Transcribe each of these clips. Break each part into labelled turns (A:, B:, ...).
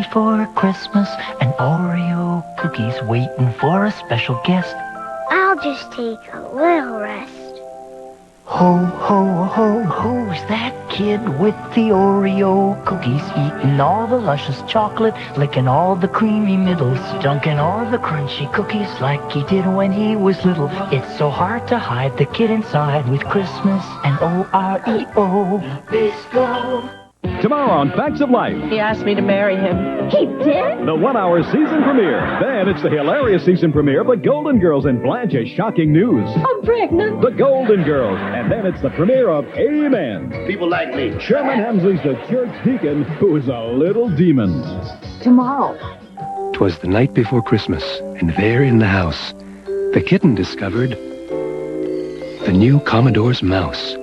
A: before Christmas, and Oreo cookies waiting for a special guest.
B: I'll just take a little rest.
A: Ho, ho, ho, who's that kid with the Oreo cookies? Eating all the luscious chocolate, licking all the creamy middles, dunking all the crunchy cookies like he did when he was little. It's so hard to hide the kid inside with Christmas and O-R-E-O. Bisco.
C: Tomorrow on Facts of Life.
D: He asked me to marry him.
B: He did?
C: The 1-hour season premiere. Then it's the hilarious season premiere of The Golden Girls and Blanche's shocking news.
D: I'm pregnant.
C: The Golden Girls. And then it's the premiere of Amen.
E: People like me.
C: Sherman Hemsley's the church deacon who is a little demon.
D: Tomorrow.
F: 'Twas the night before Christmas, and there in the house, the kitten discovered the new Commodore's mouse.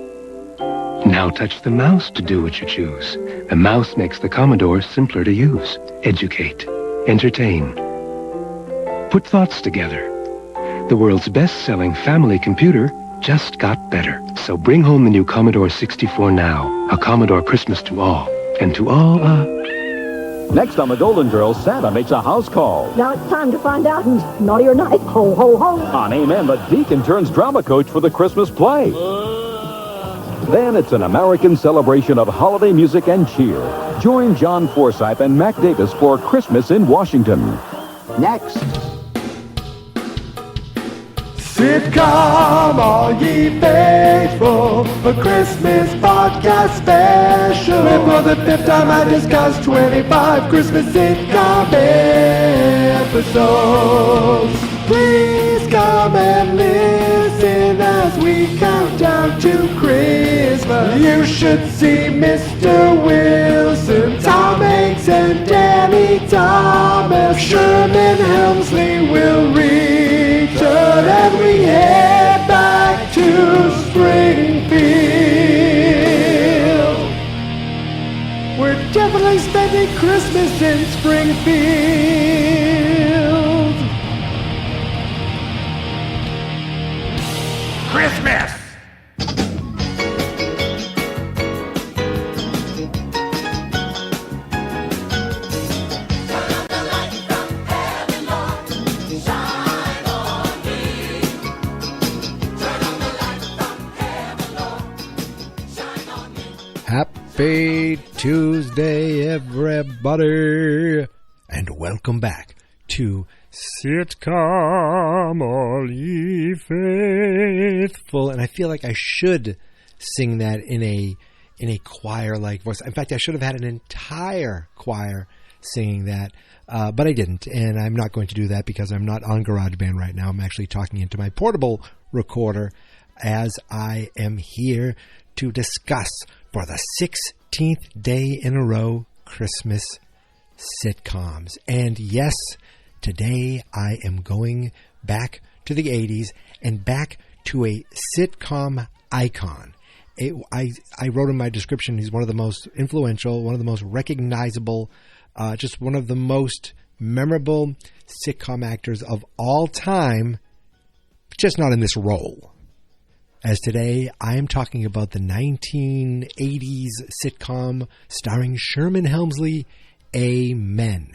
F: Now touch the mouse to do what you choose. The mouse makes the Commodore simpler to use. Educate. Entertain. Put thoughts together. The world's best-selling family computer just got better. So bring home the new Commodore 64 now. A Commodore Christmas to all. And to all,
C: Next on The Golden Girls, Santa makes a house call.
D: Now it's time to find out who's naughty or nice. Ho, ho, ho.
C: On Amen, the deacon turns drama coach for the Christmas play. Then it's an American celebration of holiday music and cheer. Join John Forsythe and Mac Davis for Christmas in Washington.
E: Next.
G: Sitcom, all ye faithful, a Christmas podcast special. Where for the 5th time I discuss 25 Christmas sitcom episodes. Please come and listen as we count down to Christmas. You should see Mr. Wilson, Tom Hanks, and Danny Thomas. Sherman Hemsley will return, and we head back to Springfield. We're definitely spending Christmas in Springfield.
E: Christmas!
H: Happy Tuesday, everybody, and welcome back to Sitcom, all ye faithful. And I feel like I should sing that in a choir-like voice. In fact, I should have had an entire choir singing that, but I didn't, and I'm not going to do that because I'm not on GarageBand right now. I'm actually talking into my portable recorder as I am here to discuss for the 16th day in a row Christmas sitcoms. And yes, today I am going back to the 80s and back to a sitcom icon. I wrote in my description, he's one of the most influential, one of the most recognizable, just one of the most memorable sitcom actors of all time, just not in this role. As today, I am talking about the 1980s sitcom starring Sherman Hemsley, Amen.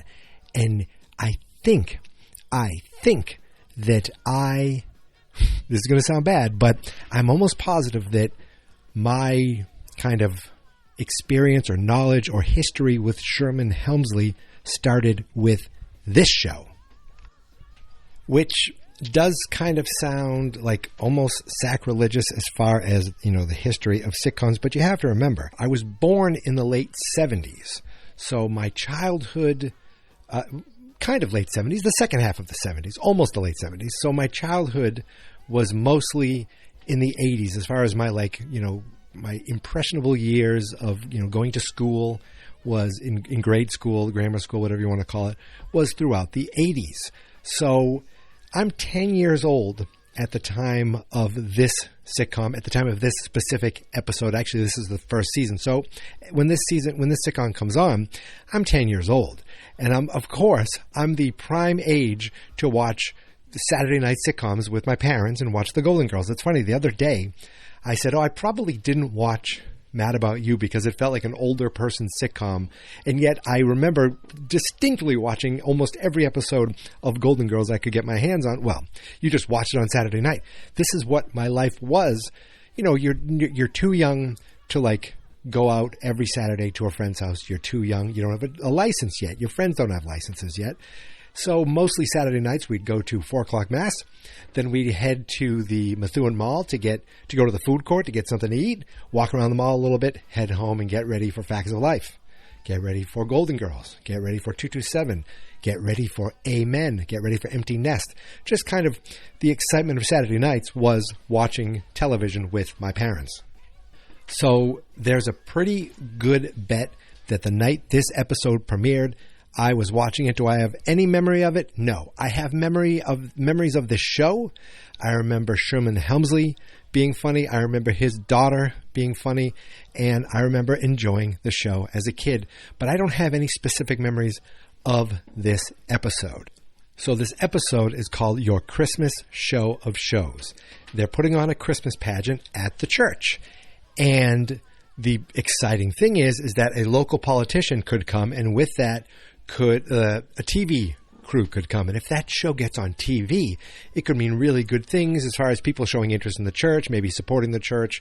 H: And I think that this is going to sound bad, but I'm almost positive that my kind of experience or knowledge or history with Sherman Hemsley started with this show, which does kind of sound like almost sacrilegious as far as, the history of sitcoms, but you have to remember, I was born in the late 70s, so my childhood, kind of late 70s, the second half of the 70s, almost the late 70s, so my childhood was mostly in the 80s as far as my, my impressionable years of, going to school was in grade school, grammar school, whatever you want to call it, was throughout the 80s. So I'm 10 years old at the time of this sitcom, at the time of this specific episode. Actually, this is the first season. So when this sitcom comes on, I'm 10 years old. And I'm the prime age to watch Saturday night sitcoms with my parents and watch The Golden Girls. It's funny, the other day I said, I probably didn't watch Mad About You because it felt like an older person sitcom. And yet I remember distinctly watching almost every episode of Golden Girls I could get my hands on. Well, you just watched it on Saturday night. This is what my life was. You know, you're too young to like go out every Saturday to a friend's house. You're too young. You don't have a license yet. Your friends don't have licenses yet. So mostly Saturday nights we'd go to 4 o'clock mass. Then we'd head to the Methuen Mall to go to the food court to get something to eat, walk around the mall a little bit, head home and get ready for Facts of Life. Get ready for Golden Girls. Get ready for 227. Get ready for Amen. Get ready for Empty Nest. Just kind of the excitement of Saturday nights was watching television with my parents. So there's a pretty good bet that the night this episode premiered, I was watching it. Do I have any memory of it? No. I have memories of the show. I remember Sherman Hemsley being funny. I remember his daughter being funny. And I remember enjoying the show as a kid. But I don't have any specific memories of this episode. So this episode is called Your Christmas Show of Shows. They're putting on a Christmas pageant at the church. And the exciting thing is that a local politician could come, and with that could a TV crew could come. And if that show gets on TV, it could mean really good things as far as people showing interest in the church, maybe supporting the church.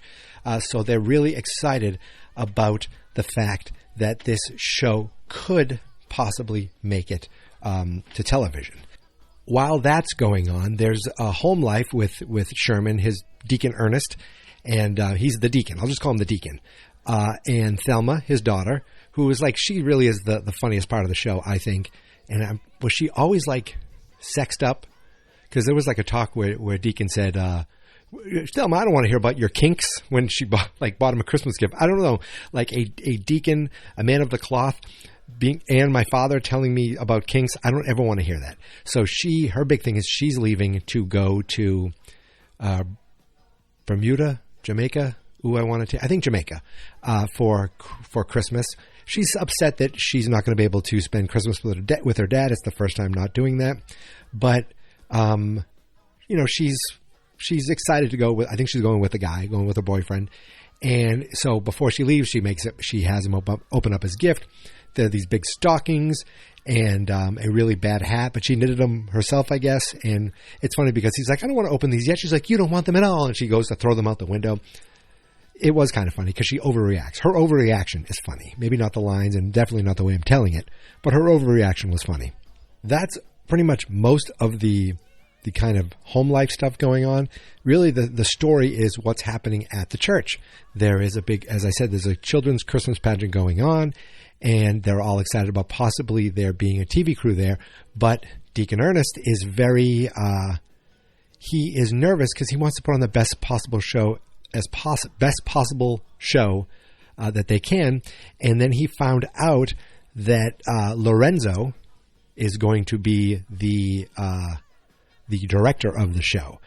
H: So they're really excited about the fact that this show could possibly make it to television. While that's going on, there's a home life with Sherman, his deacon Ernest, and he's the deacon. I'll just call him the deacon. And Thelma, his daughter, who is like, she really is the funniest part of the show, I think. And was she always like sexed up? Because there was like a talk where Deacon said, Thelma, I don't want to hear about your kinks, when she bought him a Christmas gift. I don't know, like a deacon, a man of the cloth, and my father telling me about kinks. I don't ever want to hear that. So her big thing is she's leaving to go to Bermuda, Jamaica. I think Jamaica, for Christmas. She's upset that she's not going to be able to spend Christmas with her dad. It's the first time not doing that. But, she's excited to go I think she's going with a guy, going with her boyfriend. And so before she leaves, she has him open up his gift. There are these big stockings and a really bad hat, but she knitted them herself, I guess. And it's funny because he's like, I don't want to open these yet. She's like, you don't want them at all. And she goes to throw them out the window. It was kind of funny because she overreacts. Her overreaction is funny. Maybe not the lines and definitely not the way I'm telling it, but her overreaction was funny. That's pretty much most of the kind of home life stuff going on. Really, the story is what's happening at the church. There is as I said, there's a children's Christmas pageant going on, and they're all excited about possibly there being a TV crew there. But Deacon Ernest is he is nervous because he wants to put on the best possible show that they can. And then he found out that Lorenzo is going to be the director of the show.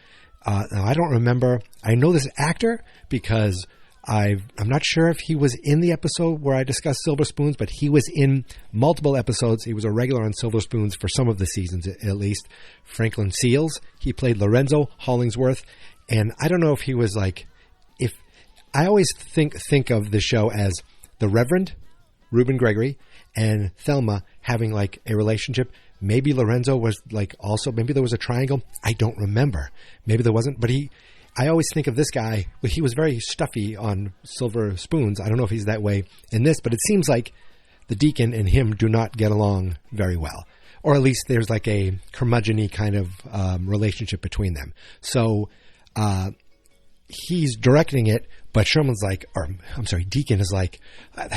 H: Now I don't remember. I know this actor because I'm not sure if he was in the episode where I discussed Silver Spoons, but he was in multiple episodes. He was a regular on Silver Spoons for some of the seasons, at least. Franklin Seals, he played Lorenzo Hollingsworth. And I don't know if he was like, I always think of the show as the Reverend Reuben Gregory and Thelma having like a relationship. Maybe Lorenzo was like also, maybe there was a triangle. I don't remember. Maybe there wasn't, but I always think of this guy. He was very stuffy on Silver Spoons. I don't know if he's that way in this, but it seems like the deacon and him do not get along very well. Or at least there's like a curmudgeon-y kind of relationship between them. So he's directing it, but Deacon is like,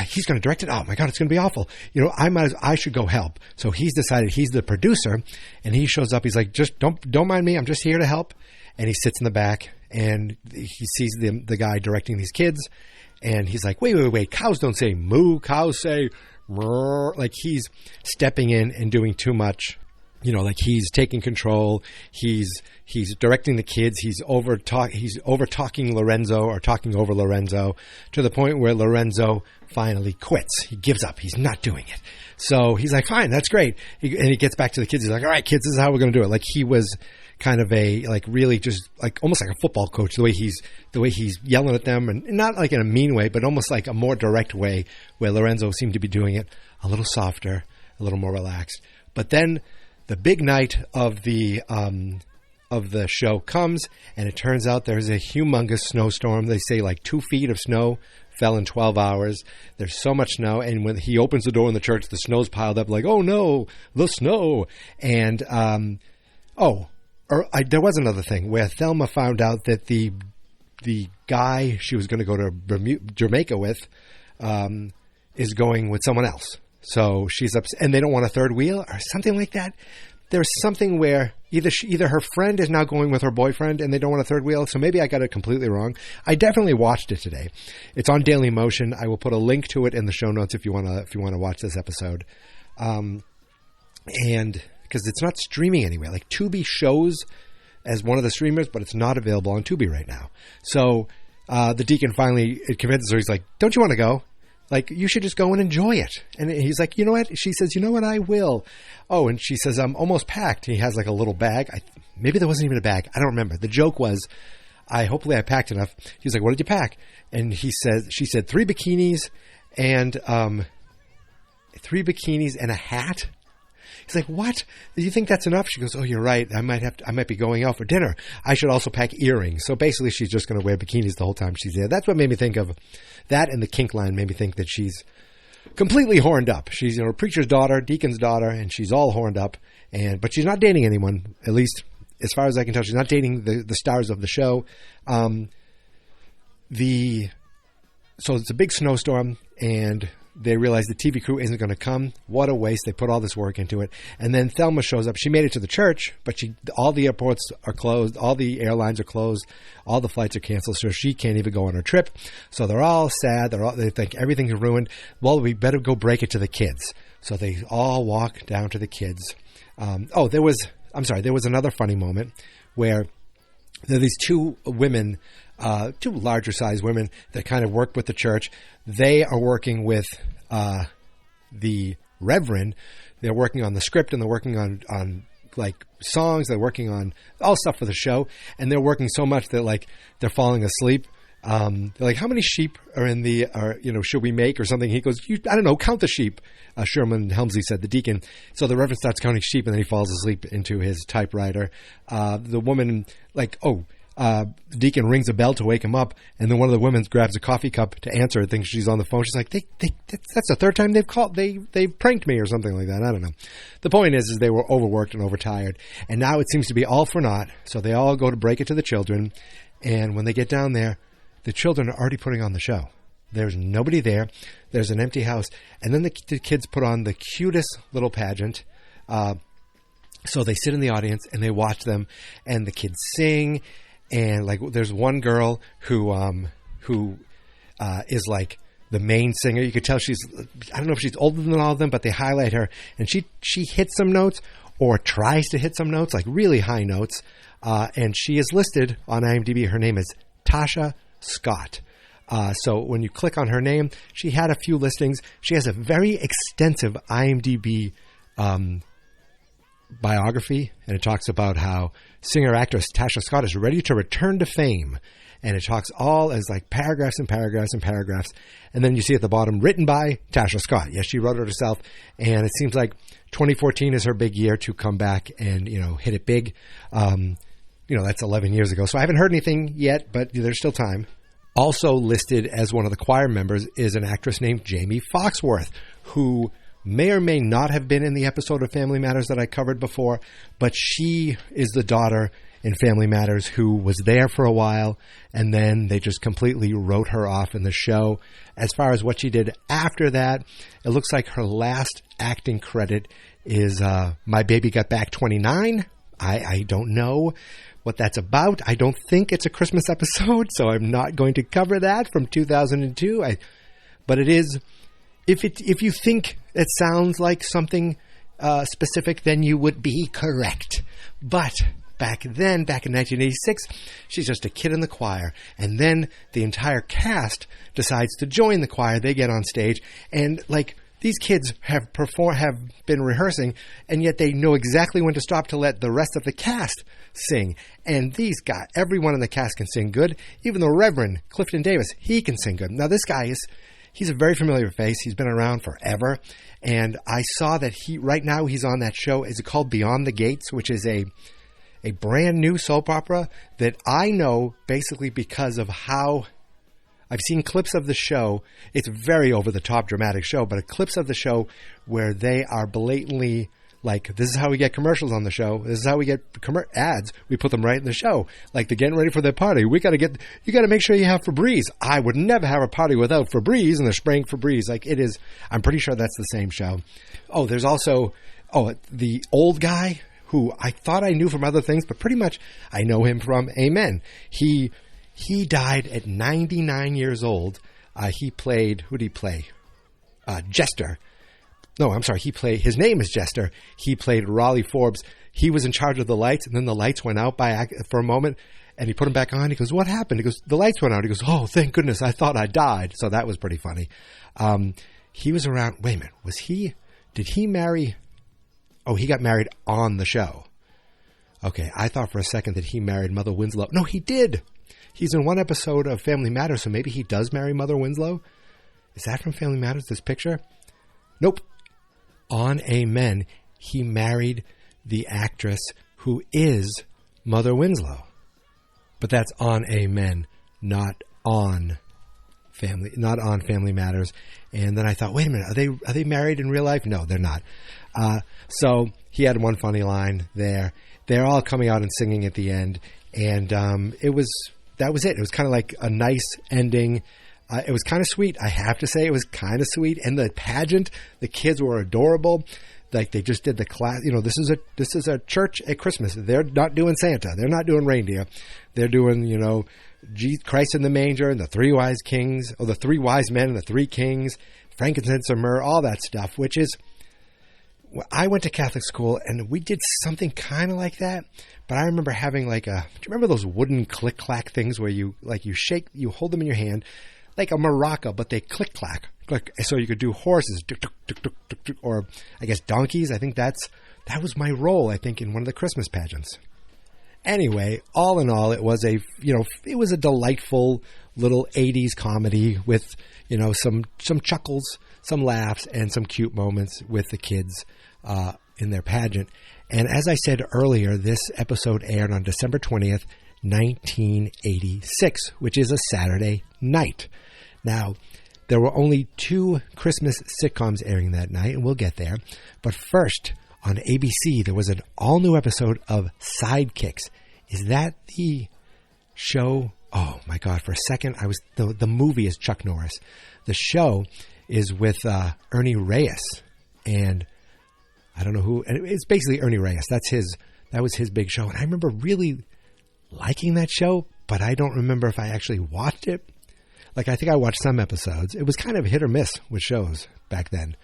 H: he's going to direct it? Oh my God, it's going to be awful. I should go help. So he's decided he's the producer, and he shows up. He's like, just don't mind me. I'm just here to help. And he sits in the back, and he sees the guy directing these kids, and he's like, wait. Cows don't say moo. Cows say moo. Like he's stepping in and doing too much. Like he's taking control. He's directing the kids. He's over talking Lorenzo or talking over Lorenzo to the point where Lorenzo finally quits. He gives up. He's not doing it. So he's like, fine, that's great. And he gets back to the kids. He's like, all right, kids, this is how we're going to do it. Like he was kind of a like really just like almost like a football coach, the way he's yelling at them, and not like in a mean way, but almost like a more direct way, where Lorenzo seemed to be doing it a little softer, a little more relaxed. But then the big night of the show comes, and it turns out there's a humongous snowstorm. They say like 2 feet of snow fell in 12 hours. There's so much snow, and when he opens the door in the church, the snow's piled up like, oh no, the snow. And there was another thing where Thelma found out that the guy she was going to go to Jamaica with is going with someone else. So she's upset, and they don't want a third wheel or something like that. There's something where either her friend is now going with her boyfriend and they don't want a third wheel. So maybe I got it completely wrong. I definitely watched it today. It's on Daily Motion. I will put a link to it in the show notes if you want to watch this episode. And because it's not streaming anywhere. Like Tubi shows as one of the streamers, but it's not available on Tubi right now. So the deacon finally convinces her. He's like, "Don't you want to go? Like, you should just go and enjoy it." And he's like, "You know what?" She says, "You know what? I will." Oh, and she says, "I'm almost packed." And he has like a little bag. Maybe there wasn't even a bag. I don't remember. The joke was, hopefully I packed enough. He's like, "What did you pack?" And she said 3 bikinis and 3 bikinis and a hat. He's like, "What? Do you think that's enough?" She goes, "Oh, you're right. I might be going out for dinner. I should also pack earrings." So basically she's just going to wear bikinis the whole time she's there. That's what made me think of that, and the kink line made me think that she's completely horned up. She's, a preacher's daughter, deacon's daughter, and she's all horned up. But she's not dating anyone, at least as far as I can tell. She's not dating the stars of the show. So it's a big snowstorm, and they realize the TV crew isn't going to come. What a waste. They put all this work into it. And then Thelma shows up. She made it to the church, but all the airports are closed. All the airlines are closed. All the flights are canceled, so she can't even go on her trip. So they're all sad. They think everything's ruined. Well, we better go break it to the kids. So they all walk down to the kids. There was another funny moment where there are these 2 women, 2 larger sized women that kind of work with the church. They are working with the reverend. They're working on the script, and they're working on like songs. They're working on all stuff for the show, and they're working so much that like they're falling asleep. They're like, "How many sheep are in should we make or something?" He goes, "I don't know, count the sheep." Sherman Helmsley said, the deacon. So the reverend starts counting sheep, and then he falls asleep into his typewriter. The woman the deacon rings a bell to wake him up, and then one of the women grabs a coffee cup to answer it, thinks she's on the phone. She's like, that's the 3rd time they've called. They've pranked me or something like that. I don't know. The point is they were overworked and overtired, and now it seems to be all for naught. So they all go to break it to the children, and when they get down there, the children are already putting on the show. There's nobody there. There's an empty house, and then the kids put on the cutest little pageant. So they sit in the audience and they watch them, and the kids sing. And like, there's one girl who is like the main singer. You could tell I don't know if she's older than all of them, but they highlight her, and she hits some notes or tries to hit some notes, like really high notes. And she is listed on IMDb. Her name is Tasha Scott. So when you click on her name, she had a few listings. She has a very extensive IMDb biography, and it talks about how singer-actress Tasha Scott is ready to return to fame. And it talks all as like paragraphs and paragraphs and paragraphs. And then you see at the bottom, written by Tasha Scott. Yes, she wrote it herself. And it seems like 2014 is her big year to come back and, hit it big. That's 11 years ago. So I haven't heard anything yet, but there's still time. Also listed as one of the choir members is an actress named Jamie Foxworth, who may or may not have been in the episode of Family Matters that I covered before, but she is the daughter in Family Matters who was there for a while, and then they just completely wrote her off in the show. As far as what she did after that, it looks like her last acting credit is My Baby Got Back 29. I don't know what that's about. I don't think it's a Christmas episode, so I'm not going to cover that from 2002. But it is... If you think it sounds like something specific, then you would be correct. But back in 1986, she's just a kid in the choir. And then the entire cast decides to join the choir. They get on stage. And, these kids have been rehearsing, and yet they know exactly when to stop to let the rest of the cast sing. And these guys, everyone in the cast can sing good. Even the Reverend Clifton Davis, he can sing good. Now this guy he's a very familiar face. He's been around forever. And I saw that right now he's on that show. Is it called Beyond the Gates, which is a brand new soap opera that I know basically because of how I've seen clips of the show. It's a very over-the-top dramatic show, but clips of the show where they are blatantly like, this is how we get commercials on the show. This is how we get ads. We put them right in the show. Like, they're getting ready for their party. You got to make sure you have Febreze. I would never have a party without Febreze, and they're spraying Febreze. Like, it is, I'm pretty sure that's the same show. Oh, there's also, the old guy who I thought I knew from other things, but pretty much I know him from Amen. He died at 99 years old. He played, who did he play? Jester. No, I'm sorry. His name is Jester. He played Raleigh Forbes. He was in charge of the lights, and then the lights went out for a moment, and he put them back on. He goes, "What happened?" He goes, "The lights went out." He goes, "Oh, thank goodness. I thought I died." So that was pretty funny. He was around. Wait a minute. Did he marry? Oh, he got married on the show. Okay. I thought for a second that he married Mother Winslow. No, he did. He's in one episode of Family Matters, so maybe he does marry Mother Winslow. Is that from Family Matters, this picture? Nope. On Amen, he married the actress who is Mother Winslow. But that's on Amen, not on Family Matters. And then I thought, wait a minute, are they married in real life? No, they're not. So he had one funny line there. They're all coming out and singing at the end, and that was it. It was kind of like a nice ending. It was kind of sweet. I have to say it was kind of sweet. And the pageant, the kids were adorable. Like, they just did the class. This is a church at Christmas. They're not doing Santa. They're not doing reindeer. They're doing, Christ in the manger and the three wise kings, or the three wise men and the three kings, frankincense and myrrh, all that stuff, which is, I went to Catholic school and we did something kind of like that. But I remember having do you remember those wooden click-clack things where you hold them in your hand, like a maraca, but they click-clack. So you could do horses, or I guess donkeys. I think that was my role, I think, in one of the Christmas pageants. Anyway, all in all, it was a delightful little 80s comedy with, some chuckles, some laughs, and some cute moments with the kids in their pageant. And as I said earlier, this episode aired on December 20th, 1986, which is a Saturday night. Now, there were only 2 Christmas sitcoms airing that night, and we'll get there. But first, on ABC, there was an all-new episode of Sidekicks. Is that the show? Oh, my God. For a second, the movie is Chuck Norris. The show is with Ernie Reyes. And I don't know who. And it's basically Ernie Reyes. That was his big show. And I remember really liking that show, but I don't remember if I actually watched it. I think I watched some episodes. It was kind of hit or miss with shows back then.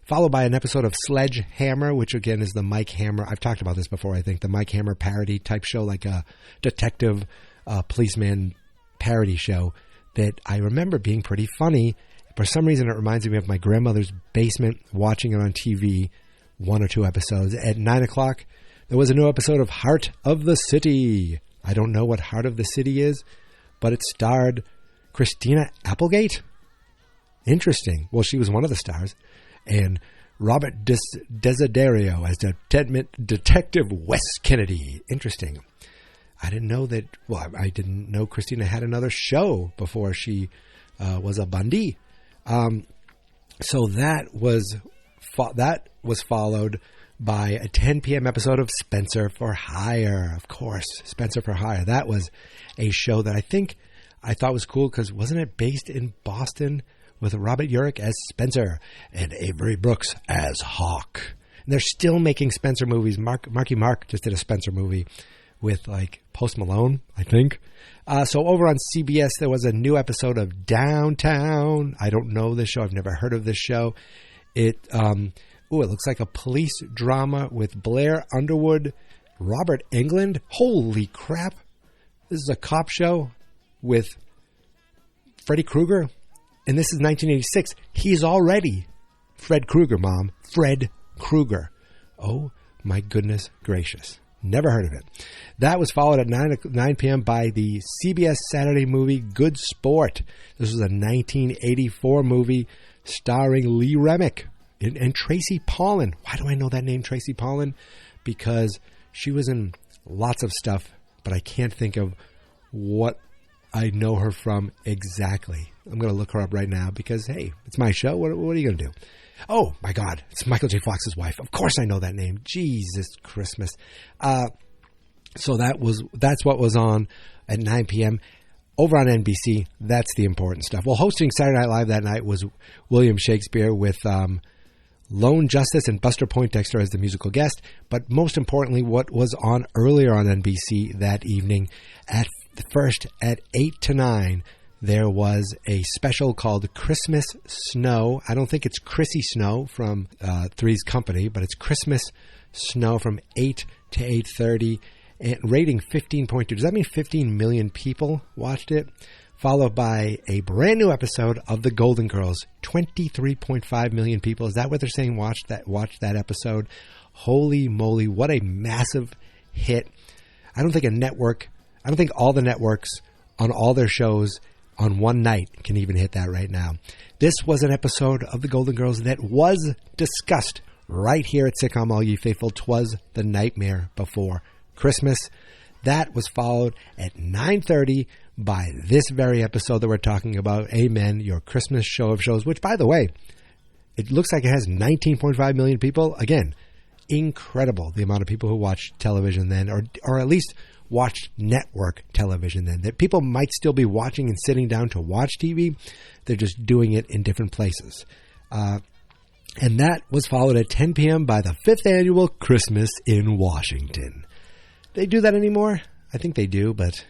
H: Followed by an episode of Sledgehammer, which again is the Mike Hammer. I've talked about this before, I think. The Mike Hammer parody type show, like a detective policeman parody show that I remember being pretty funny. For some reason, it reminds me of my grandmother's basement, watching it on TV, 1 or 2 episodes. At 9 o'clock, there was a new episode of Heart of the City. I don't know what Heart of the City is, but it starred Christina Applegate? Interesting. Well, she was one of the stars. And Robert Desiderio as Detective Wes Kennedy. Interesting. I didn't know that. Well, I didn't know Christina had another show before she was a Bundy. So that was followed by a 10 p.m. episode of Spencer for Hire. Of course, Spencer for Hire. That was a show that I thought was cool because wasn't it based in Boston with Robert Urich as Spencer and Avery Brooks as Hawk? And they're still making Spencer movies. Marky Mark just did a Spencer movie with Post Malone, I think. So over on CBS, there was a new episode of Downtown. I don't know this show. I've never heard of this show. It looks like a police drama with Blair Underwood, Robert Englund. Holy crap. This is a cop show with Freddy Krueger. And this is 1986. He's already Fred Krueger, Mom. Fred Krueger. Oh, my goodness gracious. Never heard of it. That was followed at 9 p.m. by the CBS Saturday movie Good Sport. This was a 1984 movie starring Lee Remick and Tracy Pollan. Why do I know that name, Tracy Pollan? Because she was in lots of stuff, but I can't think of what I know her from exactly. I'm going to look her up right now because, hey, it's my show. What are you going to do? Oh, my God. It's Michael J. Fox's wife. Of course I know that name. Jesus Christmas. So that's what was on at 9 p.m. Over on NBC. That's the important stuff. Well, hosting Saturday Night Live that night was William Shakespeare with Lone Justice and Buster Poindexter as the musical guest. But most importantly, what was on earlier on NBC that evening at 8 to 9, there was a special called Christmas Snow. I don't think it's Chrissy Snow from Three's Company, but it's Christmas Snow from 8 to 8:30, and rating 15.2. Does that mean 15 million people watched it? Followed by a brand new episode of The Golden Girls. 23.5 million people. Is that what they're saying? Watched that episode. Holy moly! What a massive hit! I don't think all the networks on all their shows on one night can even hit that right now. This was an episode of The Golden Girls that was discussed right here at Sitcom All Ye Faithful. 'Twas the Nightmare Before Christmas. That was followed at 9:30 by this very episode that we're talking about, Amen, your Christmas show of shows, which, by the way, it looks like it has 19.5 million people. Again, incredible the amount of people who watch television then, or at least watched network television then. That people might still be watching and sitting down to watch TV. They're just doing it in different places. And that was followed at 10 p.m. by the 5th annual Christmas in Washington. They do that anymore? I think they do, but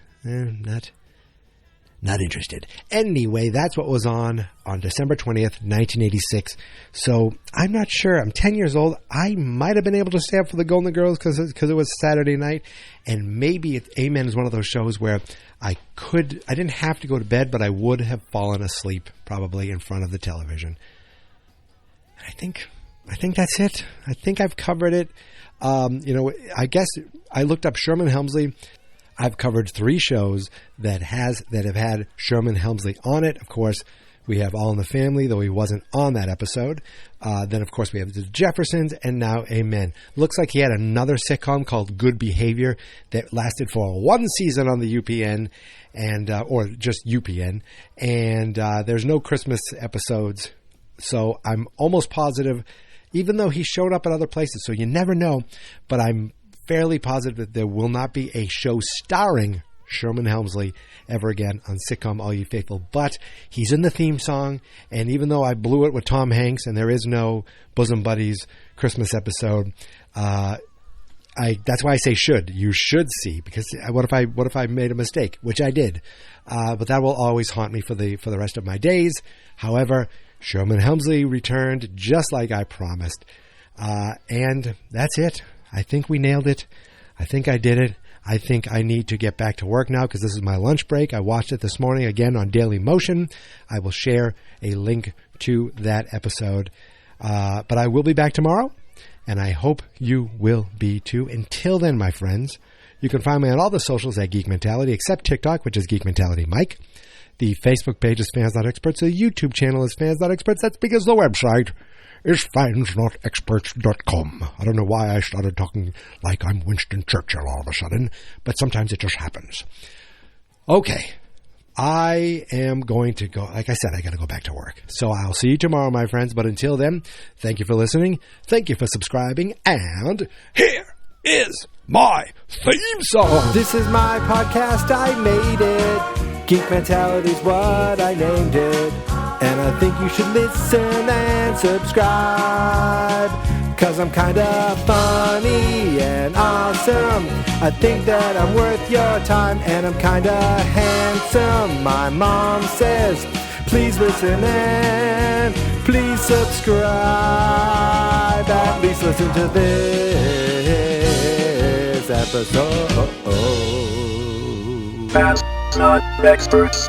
H: not interested. Anyway, that's what was on December 20th, 1986. So I'm not sure. I'm 10 years old. I might have been able to stay up for the Golden Girls because it was Saturday night. And maybe Amen is one of those shows where I didn't have to go to bed, but I would have fallen asleep probably in front of the television. I think that's it. I think I've covered it. I guess I looked up Sherman Hemsley. I've covered 3 shows that have had Sherman Hemsley on it. Of course, we have All in the Family, though he wasn't on that episode. Then, of course, we have the Jeffersons, and now Amen. Looks like he had another sitcom called Good Behavior that lasted for 1 season on the UPN, or just UPN. And there's no Christmas episodes, so I'm almost positive, even though he showed up at other places, so you never know, but I'm fairly positive that there will not be a show starring Sherman Hemsley ever again on Sitcom All Ye Faithful. But he's in the theme song, and even though I blew it with Tom Hanks and there is no Bosom Buddies Christmas episode, that's why I say should. You should see, because what if I made a mistake, which I did. But that will always haunt me for the rest of my days. However, Sherman Hemsley returned just like I promised. And that's it. I think we nailed it. I think I did it. I think I need to get back to work now because this is my lunch break. I watched it this morning again on Daily Motion. I will share a link to that episode. But I will be back tomorrow, and I hope you will be too. Until then, my friends, you can find me on all the socials at Geek Mentality, except TikTok, which is Geek Mentality Mike. The Facebook page is Fans.Experts. The YouTube channel is Fans.Experts. That's because the website is fansnotexperts.com. I don't know why I started talking like I'm Winston Churchill all of a sudden, but sometimes it just happens. Okay. I am going to go, like I said, I got to go back to work. So I'll see you tomorrow, my friends. But until then, thank you for listening. Thank you for subscribing. And here is my theme song.
G: This is my podcast, I made it. Geek Mentality's what I named it. And I think you should listen and subscribe, 'cause I'm kinda funny and awesome. I think that I'm worth your time, and I'm kinda handsome. My mom says, please listen and please subscribe. At least listen to this episode.
E: Fans Not Experts.